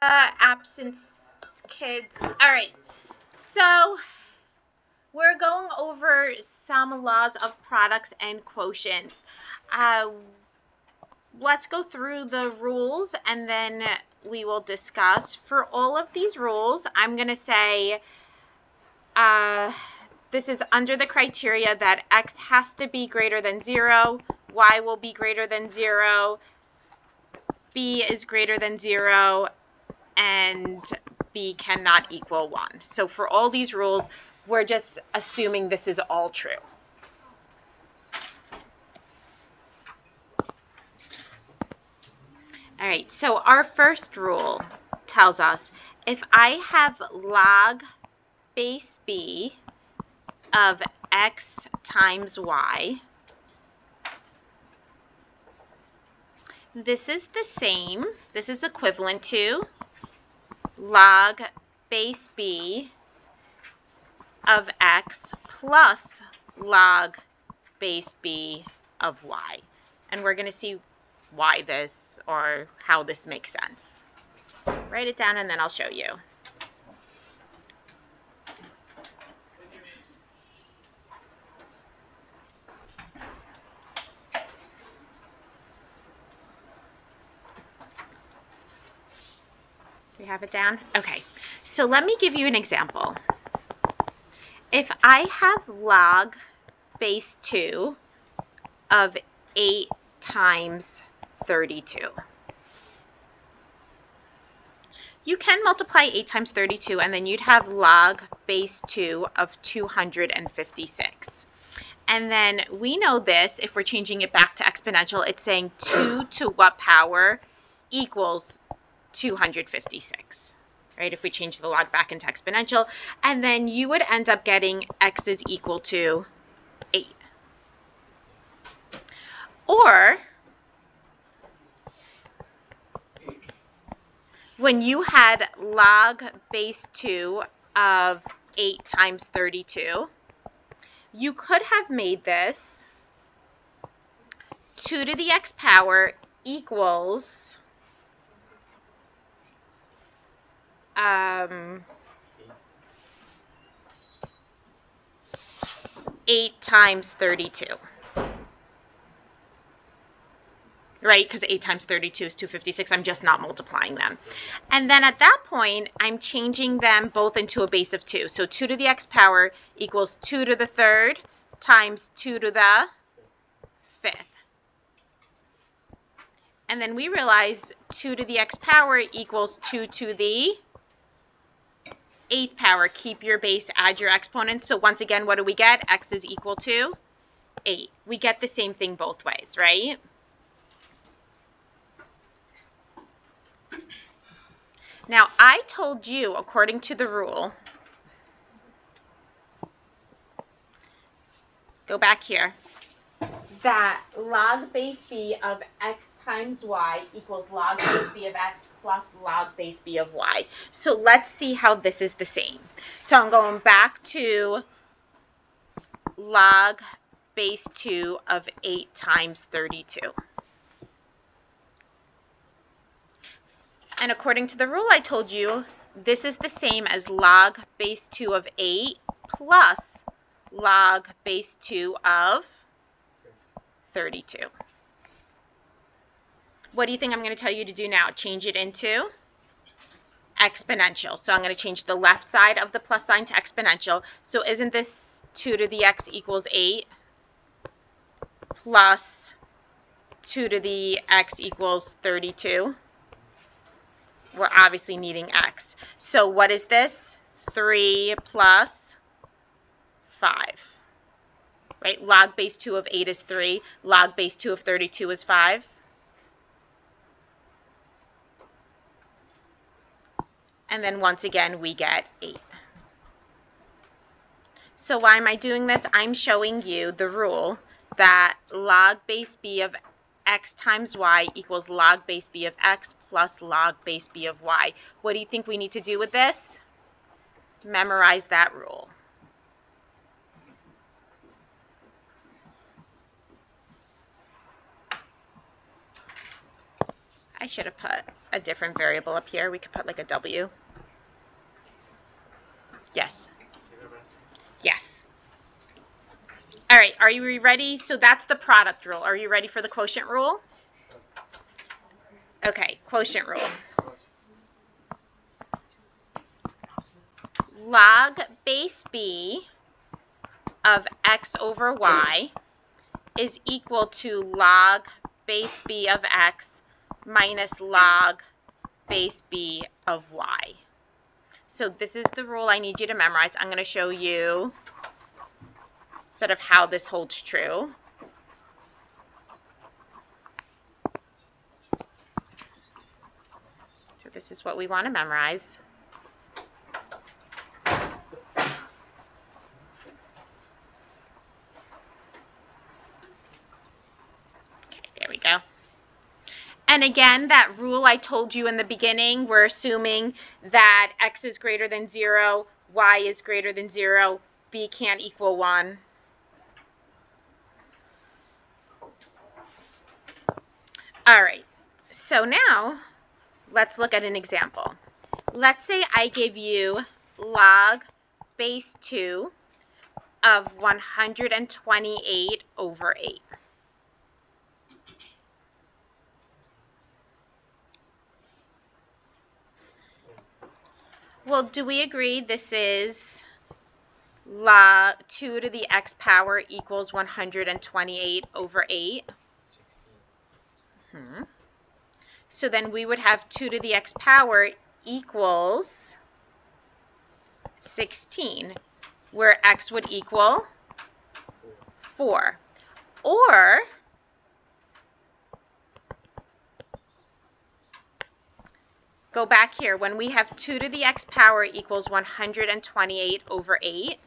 Absence kids. All right. So we're going over some laws of products and quotients. Let's go through the rules and then we will discuss. For all of these rules, I'm going to say this is under the criteria that x has to be greater than 0, y will be greater than 0, b is greater than 0, and b cannot equal 1. So for all these rules, we're just assuming this is all true. All right, so our first rule tells us if I have log base b of x times y, this is the same, this is equivalent to log base b of x plus log base b of y. And we're going to see why this or how this makes sense. Write it down and then I'll show you. Do you have it down? Okay, so let me give you an example. If I have log base 2 of 8 times 32. You can multiply 8 times 32 and then you'd have log base 2 of 256. And then we know this, if we're changing it back to exponential, it's saying 2 to what power equals 256, right? If we change the log back into exponential, and then you would end up getting x is equal to 8. Or when you had log base 2 of 8 times 32, you could have made this 2 to the x power equals 8 times 32. Right, because 8 times 32 is 256. I'm just not multiplying them. And then at that point, I'm changing them both into a base of 2. So 2 to the x power equals 2 to the third times 2 to the fifth. And then we realize 2 to the x power equals 2 to the 8th power. Keep your base, add your exponents. So once again, what do we get? X is equal to 8. We get the same thing both ways, right? Now, I told you, according to the rule, go back here, that log base b of x times y equals log base b of x plus log base b of y. So let's see how this is the same. So I'm going back to log base 2 of 8 times 32. And according to the rule I told you, this is the same as log base 2 of 8 plus log base 2 of 32. What do you think I'm going to tell you to do now? Change it into exponential. So I'm going to change the left side of the plus sign to exponential. So isn't this 2 to the x equals 8 plus 2 to the x equals 32? We're obviously needing x. So what is this? 3 plus 5. Right? Log base 2 of 8 is 3. Log base 2 of 32 is 5. And then once again, we get 8. So why am I doing this? I'm showing you the rule that log base b of x times y equals log base b of x plus log base b of y. What do you think we need to do with this? Memorize that rule. I should have put a different variable up here. We could put like a W. Yes. Yes. All right, are you ready? So that's the product rule. Are you ready for the quotient rule? Okay, quotient rule. Log base b of x over y is equal to log base b of x minus log base b of y. So this is the rule I need you to memorize. I'm going to show you sort of how this holds true. So this is what we want to memorize. Okay, there we go. And again, that rule I told you in the beginning, we're assuming that x is greater than 0, y is greater than 0, b can't equal 1. All right, so now let's look at an example. Let's say I give you log base 2 of 128 over 8. Well, do we agree this is log 2 to the x power equals 128 over 8? So then we would have 2 to the x power equals 16, where x would equal 4. Or go back here. When we have 2 to the x power equals 128 over 8,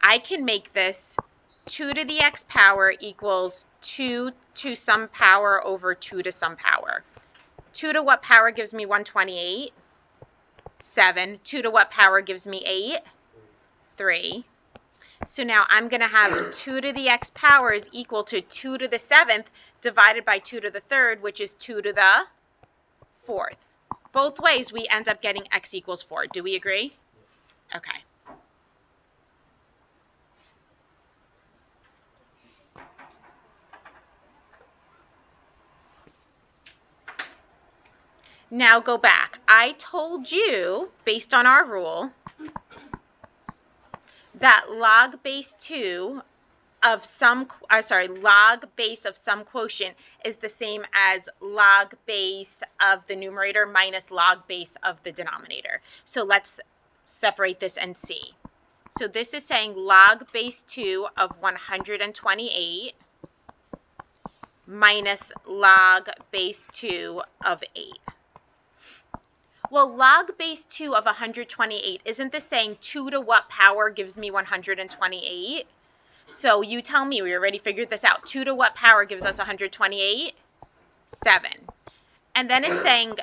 I can make this 2 to the x power equals 2 to some power over 2 to some power. 2 to what power gives me 128? 7. 2 to what power gives me 8? 3. So now I'm going to have 2 to the x power is equal to 2 to the 7th divided by 2 to the 3rd, which is 2 to the 4th. Both ways, we end up getting x equals 4. Do we agree? Okay. Now go back. I told you, based on our rule, that log base 2 of some, log base of some quotient is the same as log base of the numerator minus log base of the denominator. So let's separate this and see. So this is saying log base 2 of 128 minus log base 2 of 8. Well, log base 2 of 128, isn't this saying 2 to what power gives me 128? So you tell me, we already figured this out. 2 to what power gives us 128? 7. And then it's saying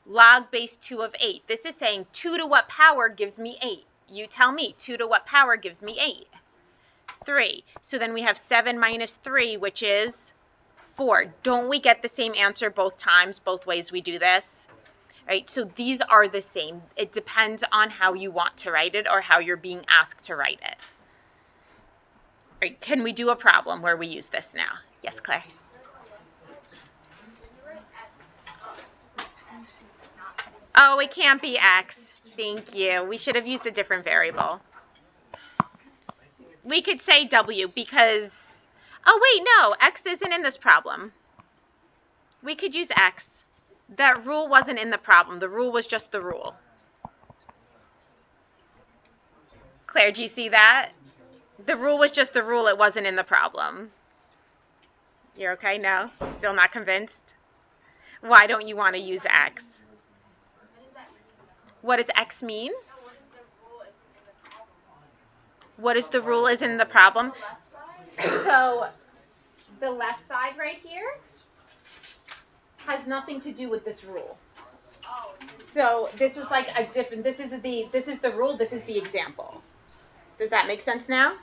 log base 2 of 8. This is saying 2 to what power gives me 8? You tell me, 2 to what power gives me 8? 3. So then we have 7 minus 3, which is 4. Don't we get the same answer both times, both ways we do this? Right, so these are the same. It depends on how you want to write it or how you're being asked to write it. Right, can we do a problem where we use this now? Yes, Claire? Oh, it can't be x. Thank you. We should have used a different variable. We could say w because, oh wait, no, x isn't in this problem. We could use x. That rule wasn't in the problem. The rule was just the rule. Claire, do you see that? The rule was just the rule. It wasn't in the problem. You're okay? No? Still not convinced? Why don't you want to use x? What does x mean? What is the rule isn't in the problem? So the left side right here has nothing to do with this rule. So this was like a different, this is the rule, this is the example. Does that make sense now?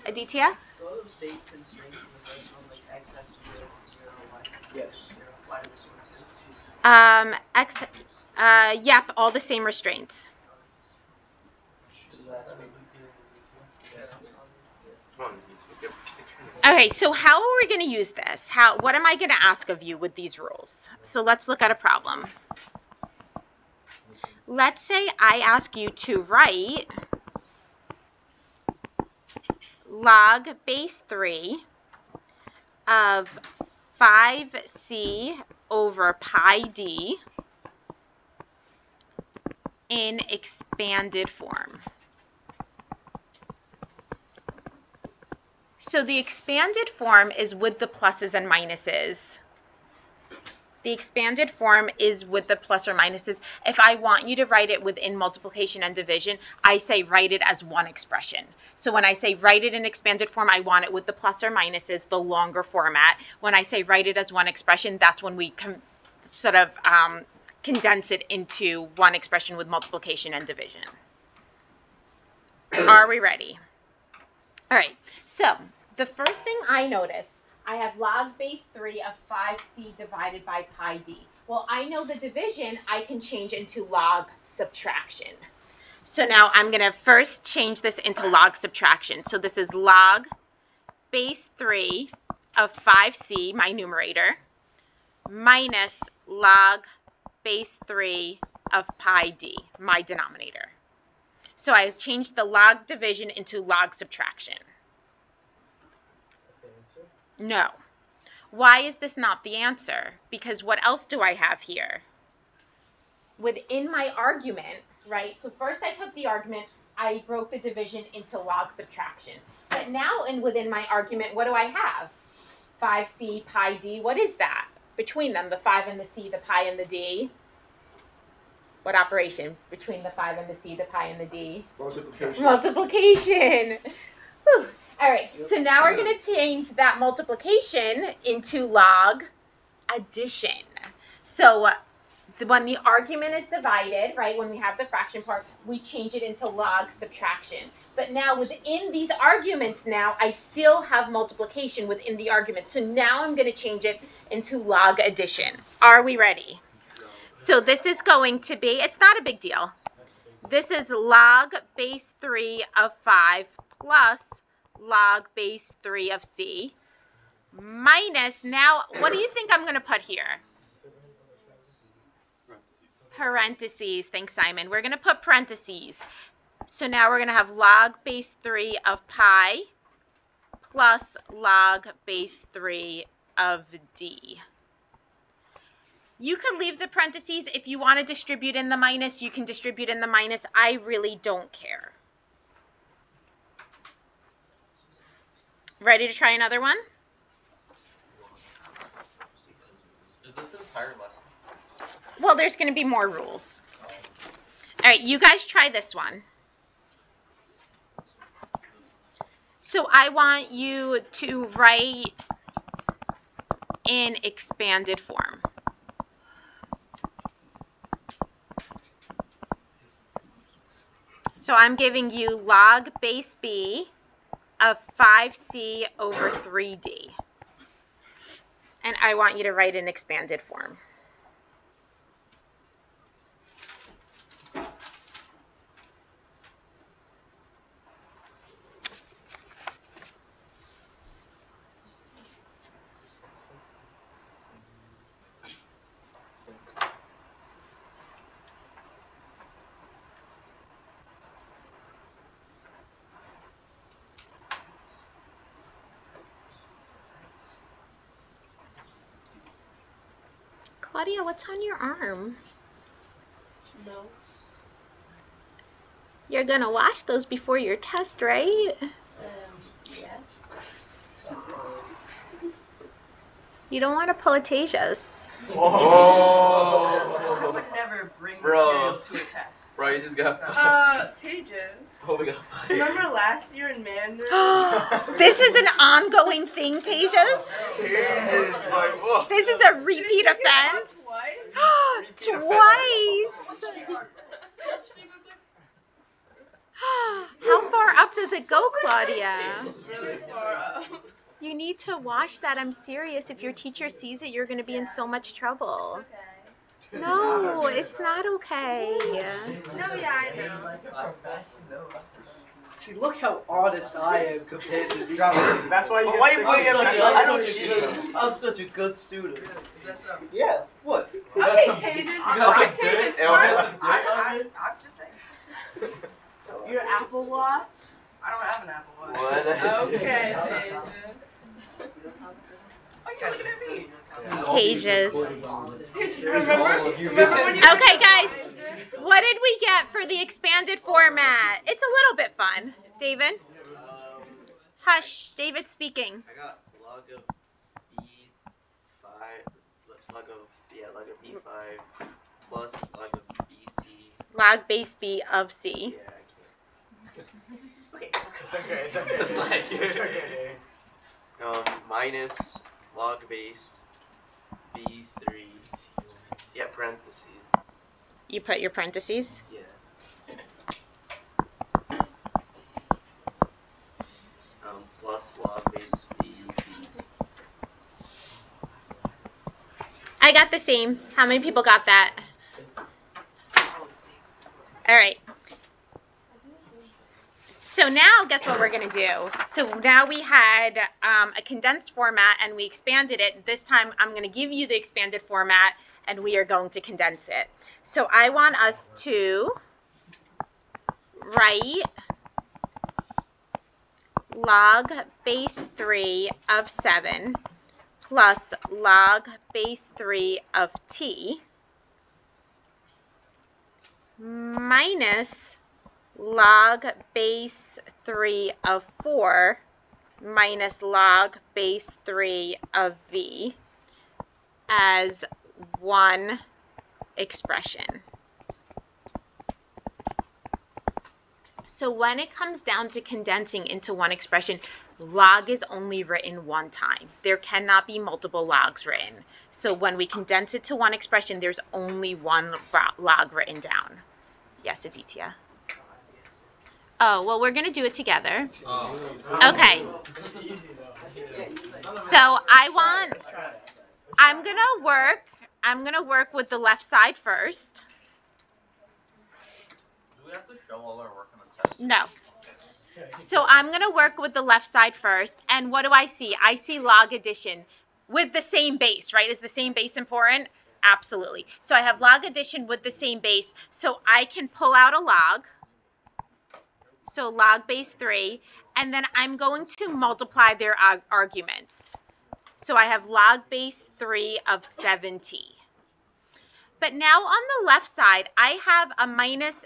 Aditya? Do all those state constraints in the first one, like x has to be greater than 0, y has to be greater than 0, y to the 1 too? Yep, all the same restraints. Okay, so how are we going to use this? What am I going to ask of you with these rules? So let's look at a problem. Let's say I ask you to write log base 3 of 5c over pi d in expanded form. So the expanded form is with the pluses and minuses. The expanded form is with the plus or minuses. If I want you to write it within multiplication and division, I say write it as one expression. So when I say write it in expanded form, I want it with the plus or minuses, the longer format. When I say write it as one expression, that's when we condense it into one expression with multiplication and division. Are we ready? All right, so the first thing I notice, I have log base 3 of 5c divided by pi d. Well, I know the division I can change into log subtraction. So now I'm going to first change this into log subtraction. So this is log base 3 of 5c, my numerator, minus log base 3 of pi d, my denominator. So I changed the log division into log subtraction. No. Why is this not the answer? Because what else do I have here? Within my argument, right? So first I took the argument, I broke the division into log subtraction. But now within my argument, what do I have? 5c pi d. What is that? Between them, the 5 and the c, the pi and the d. What operation between the 5 and the c, the pi and the d? Multiplication. Multiplication. Whew. All right, so now we're going to change that multiplication into log addition. So when the argument is divided, right, when we have the fraction part, we change it into log subtraction. But now within these arguments now, I still have multiplication within the argument. So now I'm going to change it into log addition. Are we ready? So this is going to be, it's not a big deal. This is log base 3 of 5 plus log base 3 of c minus, now what do you think I'm going to put here? Parentheses. Thanks, Simon. We're going to put parentheses. So now we're going to have log base 3 of pi plus log base 3 of d. You can leave the parentheses. If you want to distribute in the minus, you can distribute in the minus. I really don't care. Ready to try another one? Is this the entire lesson? Well, there's going to be more rules. All right, you guys try this one. So I want you to write in expanded form. So I'm giving you log base b of 5c over 3d. And I want you to write in expanded form. Claudia, what's on your arm? No. You're gonna wash those before your test, right? Yes. You don't want to pull a Tasia's. I would never bring material to a test. Bro, you just got... Tejas. Oh, we got... Remember last year in Mandarin? This is an ongoing thing, Tasia's? This is a repeat offense? Twice? How far up does it go, Claudia? Claudia. Really far up. You need to wash that. I'm serious. If your teacher sees it, you're going to be in so much trouble. Okay. No, it's not okay. No, yeah, I know. See, look how honest I am compared to these. That's why you But why you putting it I I don't don't cheat. cheat. I'm such a good student. Is that so? Yeah, what? Okay, Tejas. got some Tejas, dirt? what? I'm just saying. Your Apple Watch? I don't have an Apple Watch. What? Okay, Tejas. Why are you looking at me? Tejas. Remember when you Okay, guys. What did we get for the expanded format? It's a little bit fun. David? Hush. David speaking. I got log of B5, log of B5 plus log of BC. Log base B of C. Yeah, I can't. Okay. It's okay. It's okay. It's like- It's okay. Minus log base B3. Yeah, parentheses. You put your parentheses. Yeah. Plus log base B. I got the same. How many people got that? All right. So now, guess what we're going to do? So now we had a condensed format and we expanded it. This time I'm going to give you the expanded format and we are going to condense it. So I want us to write log base 3 of 7 plus log base 3 of t minus log base 3 of 4 minus log base 3 of v as one expression. So when it comes down to condensing into one expression, log is only written one time. There cannot be multiple logs written. So when we condense it to one expression, there's only one log written down. Yes, Aditya? Oh, well, we're going to do it together. Okay. So I'm going to work with the left side first. Do we have to show all our work on the test? No. So I'm going to work with the left side first. And what do I see? I see log addition with the same base, right? Is the same base important? Absolutely. So I have log addition with the same base. So I can pull out a log. So log base 3. And then I'm going to multiply their arguments. So I have log base 3 of 7t. But now on the left side, I have a minus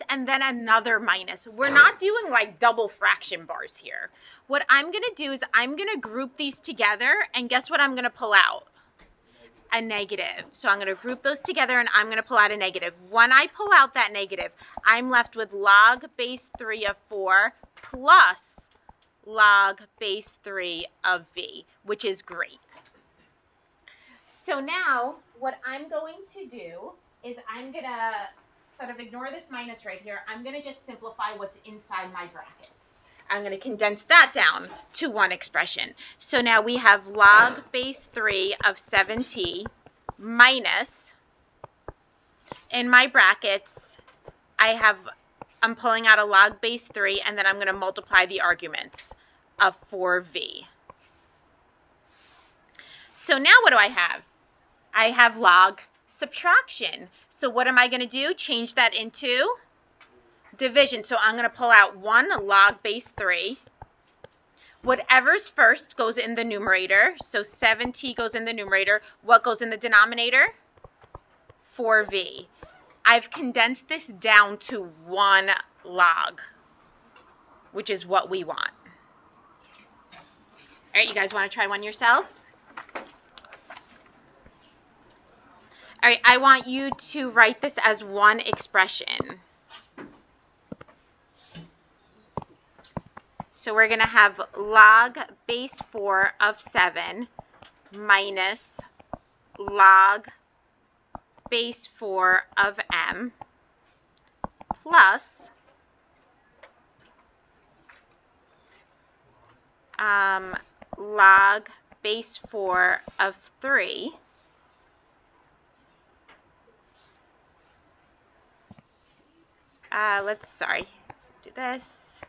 and then another minus. We're not doing like double fraction bars here. What I'm going to do is I'm going to group these together, and guess what I'm going to pull out? A negative. So I'm going to group those together, and I'm going to pull out a negative. When I pull out that negative, I'm left with log base 3 of 4 plus log base 3 of v, which is great. So now what I'm going to do is I'm going to sort of ignore this minus right here. I'm going to just simplify what's inside my brackets. I'm going to condense that down to one expression. So now we have log base 3 of 7t minus, in my brackets, I'm pulling out a log base 3, and then I'm going to multiply the arguments of 4v. So now what do I have? I have log subtraction. So what am I going to do? Change that into division. So I'm going to pull out 1 log base 3. Whatever's first goes in the numerator. So 7t goes in the numerator. What goes in the denominator? 4v. I've condensed this down to 1 log, which is what we want. All right, you guys want to try one yourself? All right, I want you to write this as one expression. So we're going to have log base 4 of 7 minus log base 4 of m plus log base 4 of 3 do this,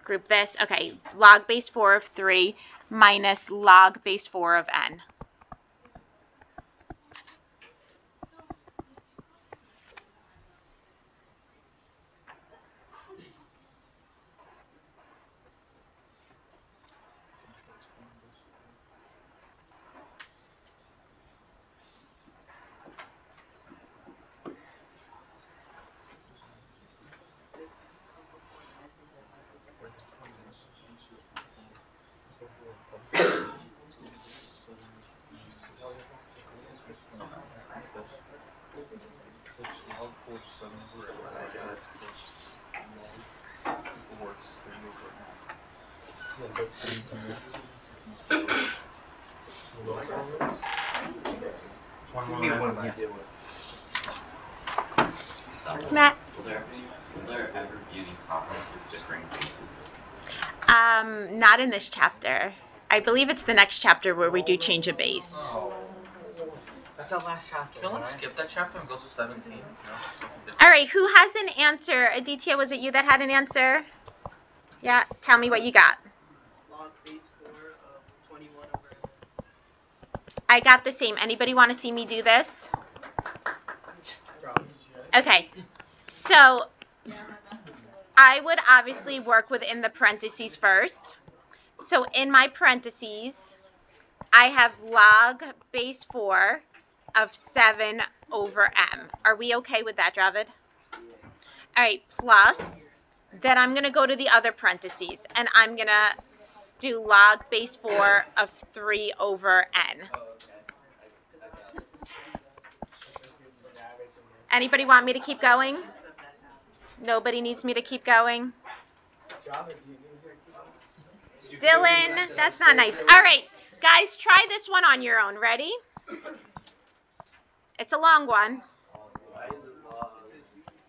group this. Okay, log base 4 of 3 minus log base 4 of n. Matt? Will there ever be any problems with differing bases? Not in this chapter. I believe it's the next chapter where we do change a base. Oh. That's our last chapter. Can we skip that chapter and go to 17? No? All right, who has an answer? Aditya, was it you that had an answer? Yeah, tell me what you got. Log base 4 of 21 over I got the same. Anybody want to see me do this? Okay, so I would obviously work within the parentheses first. So in my parentheses, I have log base 4 of 7 over m. Are we okay with that, Dravid? All right, plus, then I'm going to go to the other parentheses, and I'm going to do log base 4 of 3 over n. Anybody want me to keep going? Nobody needs me to keep going? Dylan, that's not nice. All right, guys, try this one on your own. Ready? It's a long one. Why is it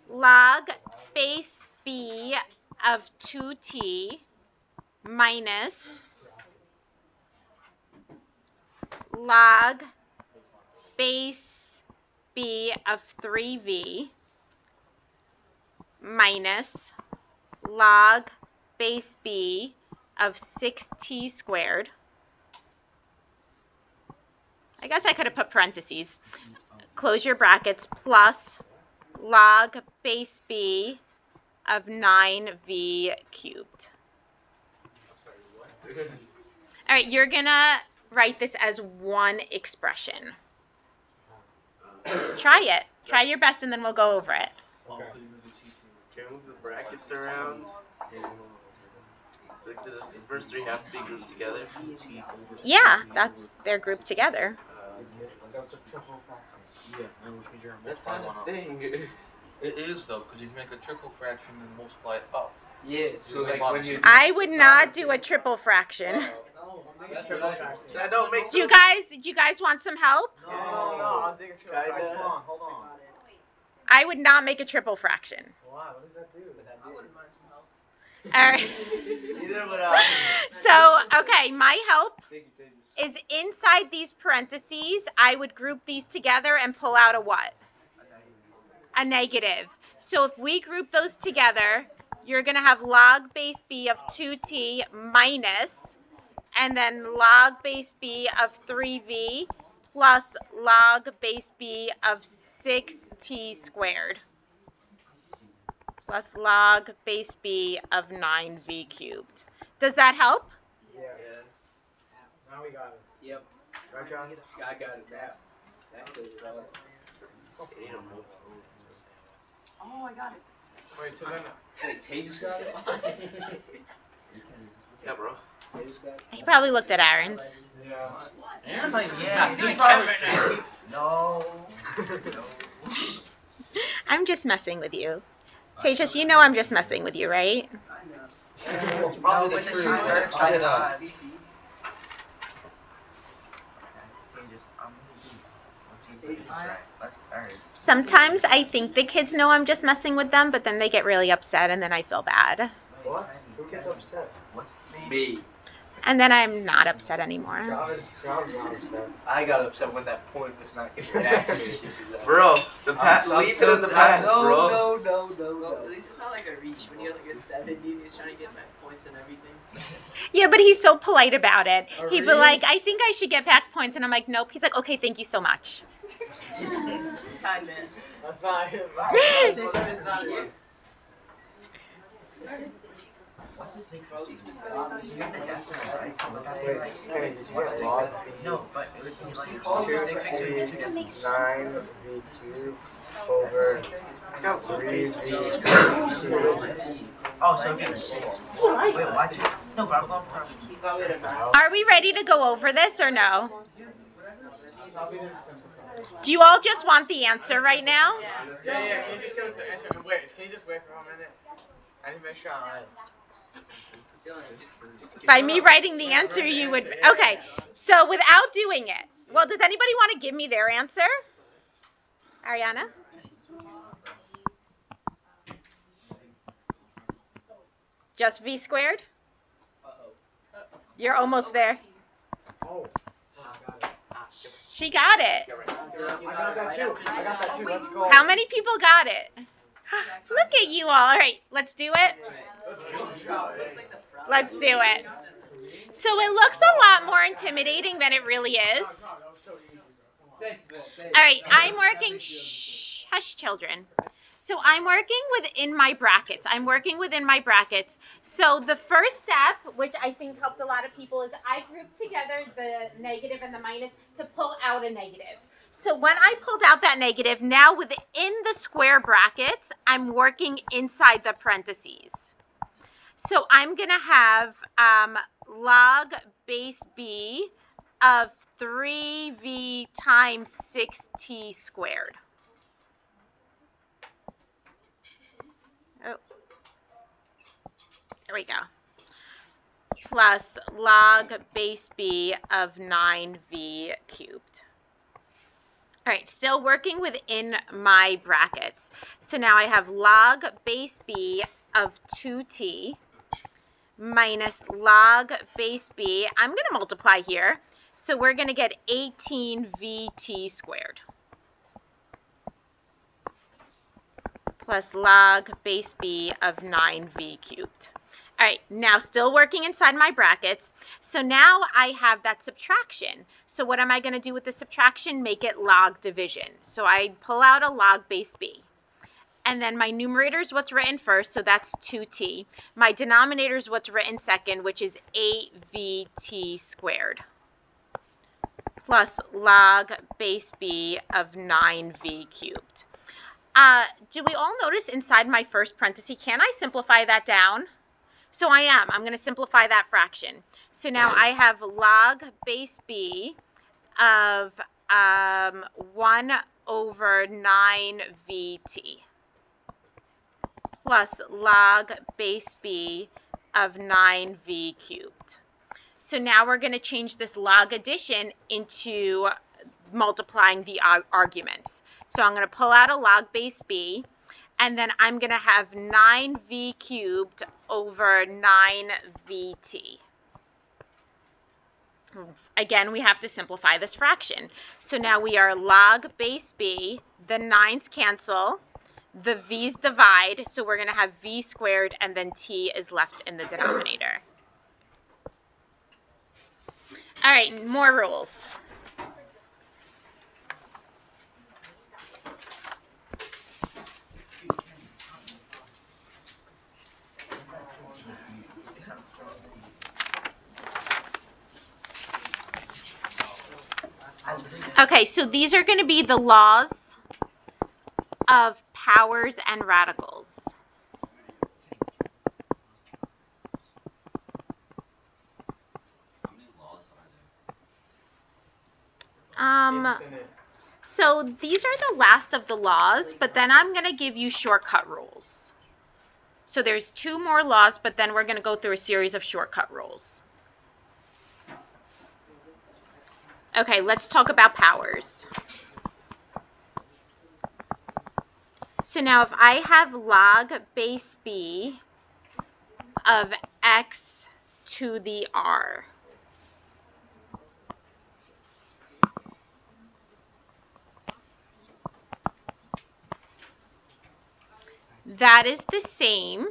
log? Log base b of 2t minus log base b of 3v minus log base b of 6t squared. I guess I could have put parentheses. Close your brackets, plus log base b of 9v cubed. All right, you're going to write this as one expression. Try it. Try your best, and then we'll go over it. Can we move the brackets around? Like, do the first three have to be grouped together? Yeah, they're grouped together. That's not a thing. It is though, because you make a triple fraction and multiply it up. Yeah, so like when you... I would not do a triple fraction. That don't make Do you guys want some help? No, I'll take a triple Kinda. fraction. Hold on. I would not make a triple fraction. Why? What does that do? I wouldn't mind some help. All right. Neither would I. So, okay, my help is inside these parentheses. I would group these together and pull out a what? A negative. So if we group those together, you're going to have log base b of 2t minus, and then log base b of 3v plus log base b of 6t squared plus log base b of 9v cubed. Does that help? Yeah. Now we got it. Yep. Right, John? I got it now. That cleared it up. Oh, I got it. Wait, so then... Wait, Tay just got it? Yeah, bro. Tay just got it? He probably looked at Aaron's. Yeah. Aaron's like, Yeah, do dude, chemistry. No. I'm just messing with you. Tejas, you know I'm just messing with you, right? I know. It's probably the truth. I did Sometimes I think the kids know I'm just messing with them, but then they get really upset and then I feel bad. What? Who gets upset? Me. And then I'm not upset anymore. Travis not upset. I got upset when that point was not given back to me. Bro, the past, I'm leave so it in the past, bro. No. Well, at least it's not like a reach when you have like a 70 and he's trying to get back points and everything. Yeah, but he's so polite about it. Oh, He'd be really? like, I think I should get back points. And I'm like, nope. He's like, okay, thank you so much. Kind man. That's not him. It's not you. What's the same Bro, these just Wait, Kenny, did you get log No, but everything is like 9 v cubed over 3 v Oh, so okay, 6. Wait, what? No, but I'm going from. Are we ready to go over this or no? Do you all just want the answer right now? Yeah, can you just give us the answer? Wait, can you just wait for a minute? I need to make sure I'm right. By me writing the answer, you would. Okay, so without doing it. Well, does anybody want to give me their answer? Ariana? Just v squared? You're almost there. Oh, I got it. She got it. I got that too. Let's go. How many people got it? Look at you all. All right, let's do it. Let's go, Travis. Let's do it. So it looks a lot more intimidating than it really is. That was so easy, bro. Come on. All right, I'm working. Shh, hush, children. So I'm working within my brackets. So the first step, which I think helped a lot of people, is I grouped together the negative and the minus to pull out a negative. So when I pulled out that negative, now within the square brackets, I'm working inside the parentheses. So I'm going to have log base b of 3v times 6t squared. Oh, there we go. Plus log base b of 9v cubed. All right, still working within my brackets. So now I have log base b of 2t minus log base b. I'm going to multiply here. So we're going to get 18vt squared. Plus log base b of 9v cubed. All right, now still working inside my brackets. So now I have that subtraction. So what am I going to do with the subtraction? Make it log division. So I pull out a log base b. And then my numerator is what's written first, so that's 2t. My denominator is what's written second, which is 8vt squared. Plus log base b of 9v cubed. Do we all notice inside my first parenthesis, can I simplify that down? So I am. I'm going to simplify that fraction. So now I have log base b of 1 over 9vt plus log base b of 9v cubed. So now we're going to change this log addition into multiplying the arguments. So I'm going to pull out a log base b, and then I'm going to have 9v cubed over 9vt. Again, we have to simplify this fraction. So now we are log base b, the 9's cancel, the v's divide, so we're going to have v squared, and then t is left in the denominator. All right, more rules. Okay, so these are going to be the laws of powers and radicals. So these are the last of the laws, but then I'm going to give you shortcut rules. So there's 2 more laws, but then we're going to go through a series of shortcut rules. Okay, let's talk about powers. So now if I have log base b of x to the r, that is the same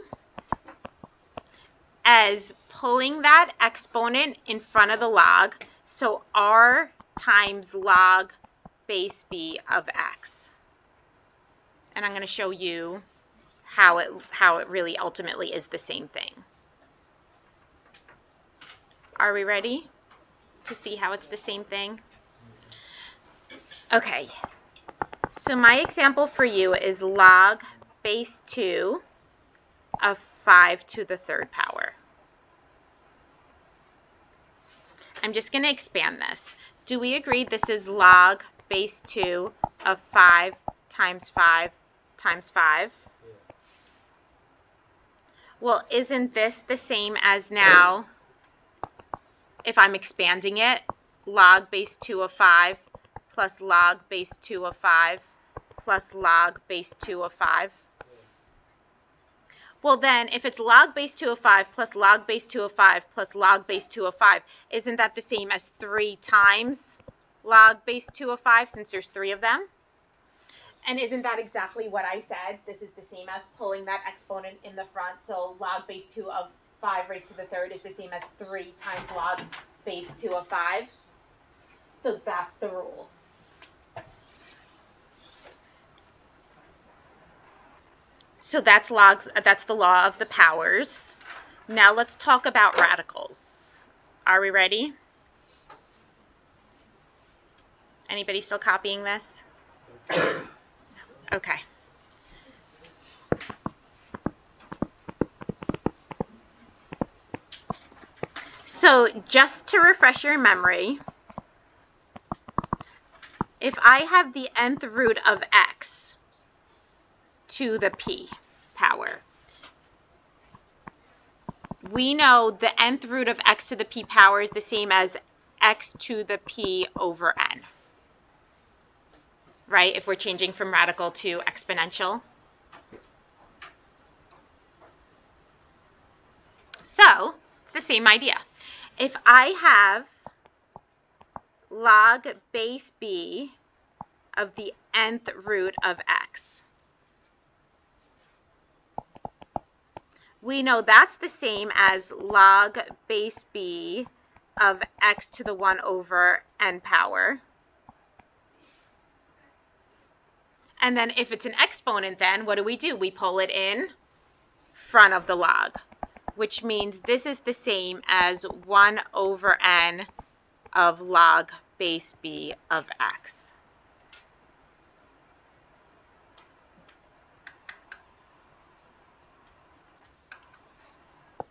as pulling that exponent in front of the log. So r times log base b of x. And I'm going to show you how it really ultimately is the same thing. Are we ready to see how it's the same thing? Okay, so my example for you is log base 2 of 5 to the third power. I'm just going to expand this. Do we agree this is log base 2 of 5 times 5 times 5? Yeah. Well, isn't this the same as now, if I'm expanding it, log base 2 of 5 plus log base 2 of 5 plus log base 2 of 5? Well then, if it's log base 2 of 5 plus log base 2 of 5 plus log base 2 of 5, isn't that the same as 3 times log base 2 of 5 since there's 3 of them? And isn't that exactly what I said? This is the same as pulling that exponent in the front. So log base 2 of 5 raised to the third is the same as 3 times log base 2 of 5. So that's the rule. So that's the law of the powers. Now let's talk about radicals. Are we ready? Anybody still copying this? Okay. So just to refresh your memory, if I have the nth root of x to the p power, we know the nth root of x to the p power is the same as x to the p over n, right? If we're changing from radical to exponential. So it's the same idea. If I have log base b of the nth root of x, we know that's the same as log base b of x to the 1 over n power. And then if it's an exponent, then what do? We pull it in front of the log, which means this is the same as 1 over n of log base b of x.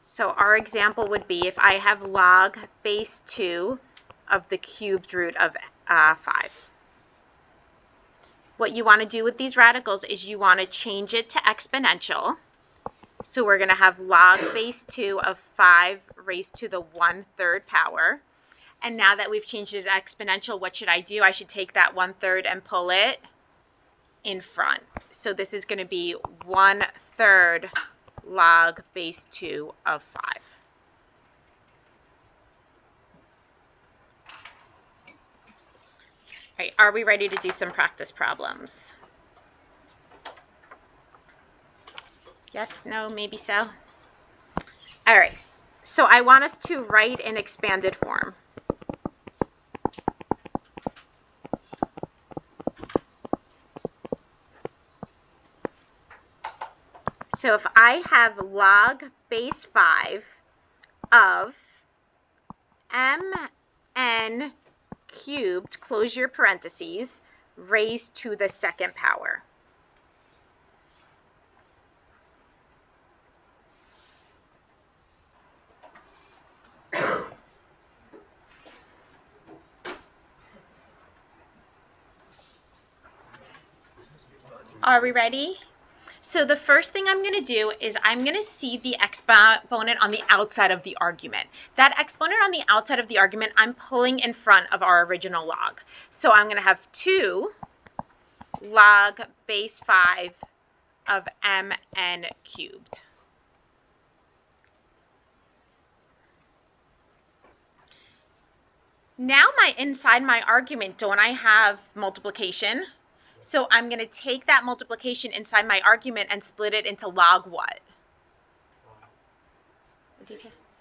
So our example would be if I have log base 2 of the cubed root of 5. What you want to do with these radicals is you want to change it to exponential. So we're going to have log base 2 of 5 raised to the 1/3 power. And now that we've changed it to exponential, what should I do? I should take that 1/3 and pull it in front. So this is going to be 1/3 log base 2 of 5. All right, are we ready to do some practice problems? Yes, no, maybe so. All right, so I want us to write in expanded form. So if I have log base 5 of mn cubed, close your parentheses, raised to the 2nd power. Are we ready? So the first thing I'm going to do is I'm going to see the exponent on the outside of the argument. That exponent on the outside of the argument, I'm pulling in front of our original log. So I'm going to have 2 log base 5 of mn cubed. Now inside my argument, don't I have multiplication? So I'm going to take that multiplication inside my argument and split it into log what?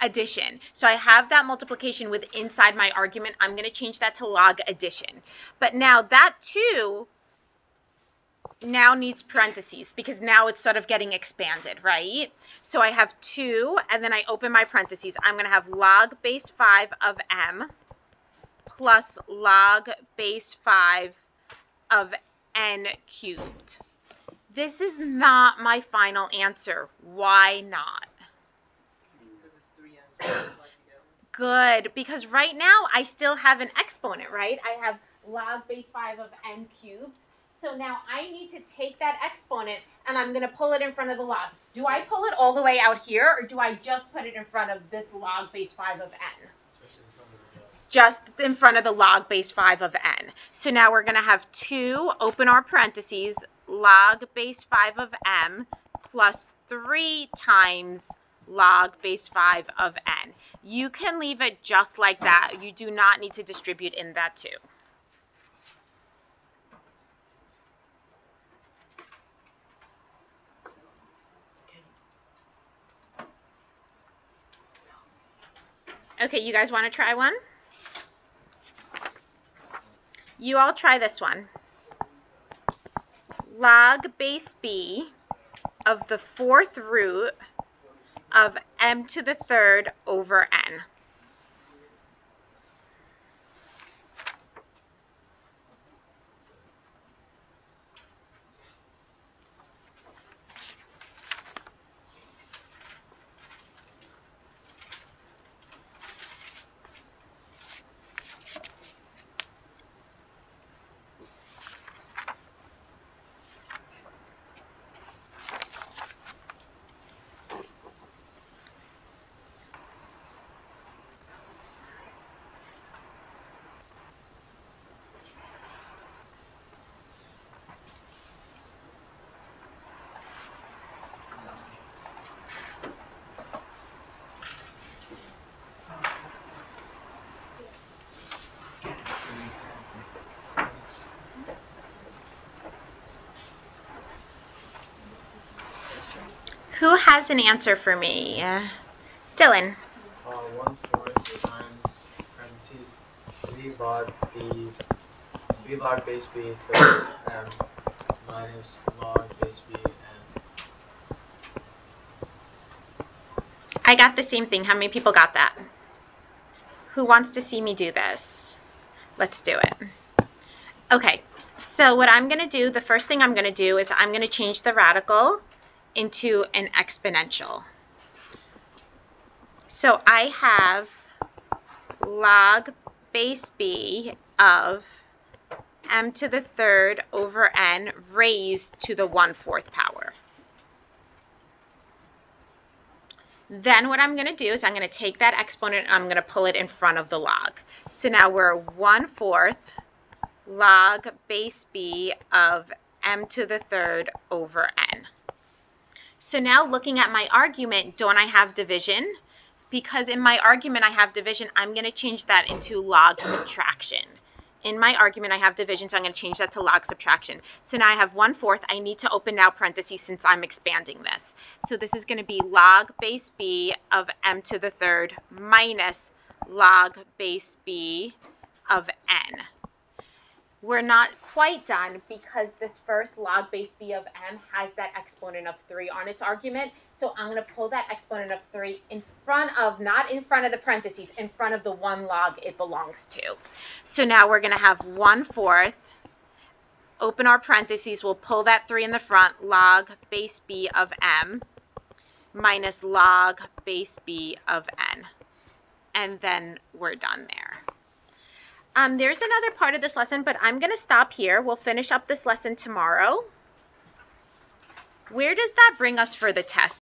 Addition. So I have that multiplication with inside my argument. I'm going to change that to log addition. But now that 2 now needs parentheses because now it's sort of getting expanded, right? So I have 2, and then I open my parentheses. I'm going to have log base 5 of m plus log base 5 of n cubed. This is not my final answer. Why not? Because it's 3 n's multiplied together. Good, because right now I still have an exponent, right? I have log base 5 of n cubed. So now I need to take that exponent and I'm going to pull it in front of the log. Do I pull it all the way out here, or do I just put it in front of this log base 5 of n? Just in front of the log base 5 of n. So now we're going to have 2, open our parentheses, log base 5 of m plus 3 times log base 5 of n. You can leave it just like that. You do not need to distribute in that 2. Okay, you guys want to try one? You all try this one. Log base b of the 4th root of m to the 3rd over n. Who has an answer for me? Dylan. 1/4 times parentheses 3 log base b to m minus log base b n. I got the same thing. How many people got that? Who wants to see me do this? Let's do it. Okay, so what I'm going to do, the first thing I'm going to do is I'm going to change the radical into an exponential. So I have log base b of m to the 3rd over n raised to the 1/4 power. Then what I'm going to do is I'm going to take that exponent and I'm going to pull it in front of the log. So now we're 1/4 log base b of m to the 3rd over n. So now looking at my argument, don't I have division? Because in my argument I have division, I'm going to change that into log subtraction. In my argument I have division, so I'm going to change that to log subtraction. So now I have 1/4. I need to open now parentheses since I'm expanding this. So this is going to be log base b of m to the 3rd minus log base b of n. We're not quite done because this first log base b of m has that exponent of 3 on its argument. So I'm going to pull that exponent of 3 in front of, not in front of the parentheses, in front of the 1 log it belongs to. So now we're going to have 1/4, open our parentheses, we'll pull that 3 in the front, log base b of m minus log base b of n. And then we're done there. There's another part of this lesson, but I'm going to stop here. We'll finish up this lesson tomorrow. Where does that bring us for the test?